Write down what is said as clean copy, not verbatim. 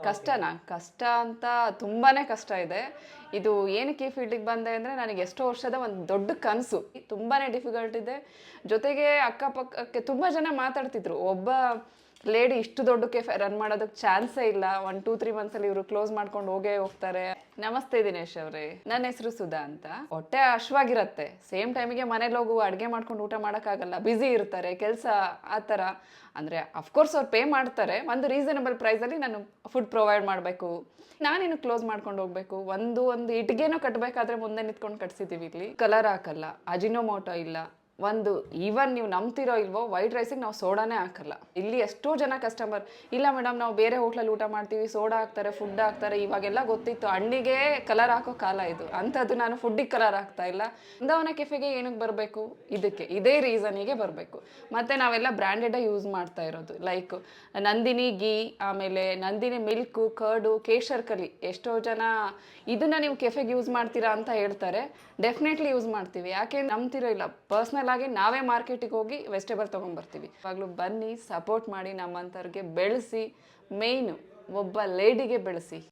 ಕಷ್ಟನಾ? ಕಷ್ಟ ಅಂತ ತುಂಬಾನೇ ಕಷ್ಟ ಇದೆ. ಇದು ಏನಕ್ಕೆ ಈ ಫೀಲ್ಡಿಗೆ ಬಂದೆ ಅಂದರೆ ನನಗೆ ಎಷ್ಟೋ ವರ್ಷದ ಒಂದು ದೊಡ್ಡ ಕನಸು. ತುಂಬಾನೇ ಡಿಫಿಕಲ್ಟ್ ಇದೆ. ಜೊತೆಗೆ ಅಕ್ಕಪಕ್ಕಕ್ಕೆ ತುಂಬ ಜನ ಮಾತಾಡ್ತಿದ್ರು, ಒಬ್ಬ ಲೇಡಿ ಇಷ್ಟು ದೊಡ್ಡ ಕೆಫೆ ರನ್ ಮಾಡೋದಕ್ಕೆ ಚಾನ್ಸೇ ಇಲ್ಲ, 1 2 3 ಮಂತ್ಸಲ್ಲಿ ಇವರು ಕ್ಲೋಸ್ ಮಾಡ್ಕೊಂಡು ಹೋಗೇ ಹೋಗ್ತಾರೆ. ನಮಸ್ತೆ ದಿನೇಶ್ ಅವರೇ, ನನ್ನ ಹೆಸರು ಸುಧಾ ಅಂತ. ಹೊಟ್ಟೆ ಹಶ್ವಾಗಿರತ್ತೆ, ಸೇಮ್ ಟೈಮಿಗೆ ಮನೇಲಿ ಹೋಗು ಅಡುಗೆ ಮಾಡ್ಕೊಂಡು ಊಟ ಮಾಡೋಕ್ಕಾಗಲ್ಲ, ಬ್ಯುಸಿ ಇರ್ತಾರೆ, ಕೆಲಸ ಆ ಥರ. ಅಂದರೆ ಅಫ್ಕೋರ್ಸ್ ಅವ್ರು ಪೇ ಮಾಡ್ತಾರೆ, ಒಂದು ರೀಸನಬಲ್ ಪ್ರೈಸಲ್ಲಿ ನಾನು ಫುಡ್ ಪ್ರೊವೈಡ್ ಮಾಡಬೇಕು. ನಾನೇನು ಕ್ಲೋಸ್ ಮಾಡ್ಕೊಂಡು ಹೋಗ್ಬೇಕು, ಒಂದು ಇಟ್ಗೆನೂ ಕಟ್ಟಬೇಕಾದ್ರೆ ಮುಂದೆ ನಿಂತ್ಕೊಂಡು ಕಟ್ಸಿದ್ದೀವಿ. ಇಲ್ಲಿ ಕಲರ್ ಹಾಕಲ್ಲ, ಅಜಿನೋಮೋಟೊ ಇಲ್ಲ, ಒಂದು ಈವನ್ ನೀವು ನಂಬ್ತಿರೋ ಇಲ್ವೋ ವೈಟ್ ರೈಸಿಗೆ ನಾವು ಸೋಡಾನೇ ಹಾಕಲ್ಲ. ಇಲ್ಲಿ ಎಷ್ಟೋ ಜನ ಕಸ್ಟಮರ್, ಇಲ್ಲ ಮೇಡಮ್ ನಾವು ಬೇರೆ ಹೋಟ್ಲಲ್ಲಿ ಊಟ ಮಾಡ್ತೀವಿ, ಸೋಡಾ ಹಾಕ್ತಾರೆ, ಫುಡ್ ಹಾಕ್ತಾರೆ, ಇವಾಗೆಲ್ಲ ಗೊತ್ತಿತ್ತು, ಹಣ್ಣಿಗೆ ಕಲರ್ ಹಾಕೋ ಕಾಲ ಇದು. ಅಂಥದ್ದು ನಾನು ಫುಡ್ಡಿಗೆ ಕಲರ್ ಹಾಕ್ತಾ ಇಲ್ಲ. ಬೃಂದಾವನ ಕೆಫೆಗೆ ಏನಕ್ಕೆ ಬರಬೇಕು? ಇದೇ ರೀಸನಿಗೆ ಬರಬೇಕು. ಮತ್ತು ನಾವೆಲ್ಲ ಬ್ರ್ಯಾಂಡೆಡೇ ಯೂಸ್ ಮಾಡ್ತಾ ಇರೋದು, ಲೈಕ್ ನಂದಿನಿ ಗೀ, ಆಮೇಲೆ ನಂದಿನಿ ಮಿಲ್ಕು, ಕರ್ಡು, ಕೇಶರ್ ಕಲಿ. ಎಷ್ಟೋ ಜನ ಇದನ್ನು ನೀವು ಕೆಫೆಗೆ ಯೂಸ್ ಮಾಡ್ತೀರಾ ಅಂತ ಹೇಳ್ತಾರೆ. ಡೆಫಿನೆಟ್ಲಿ ಯೂಸ್ ಮಾಡ್ತೀವಿ. ಯಾಕೆ ನಂಬ್ತಿರೋ ಇಲ್ಲ, ಪರ್ಸ್ನಲ್ ಆಗಿ ನಾವೇ ಮಾರ್ಕೆಟಿಗೆ ಹೋಗಿ ವೆಜಿಟೇಬಲ್ ತೊಗೊಂಬರ್ತೀವಿ. ಇವಾಗಲೂ ಬನ್ನಿ, ಸಪೋರ್ಟ್ ಮಾಡಿ, ನಮ್ಮಂಥವ್ರಿಗೆ ಬೆಳೆಸಿ, ಮೇಯ್ನು ಒಬ್ಬ ಲೇಡಿಗೆ ಬೆಳೆಸಿ.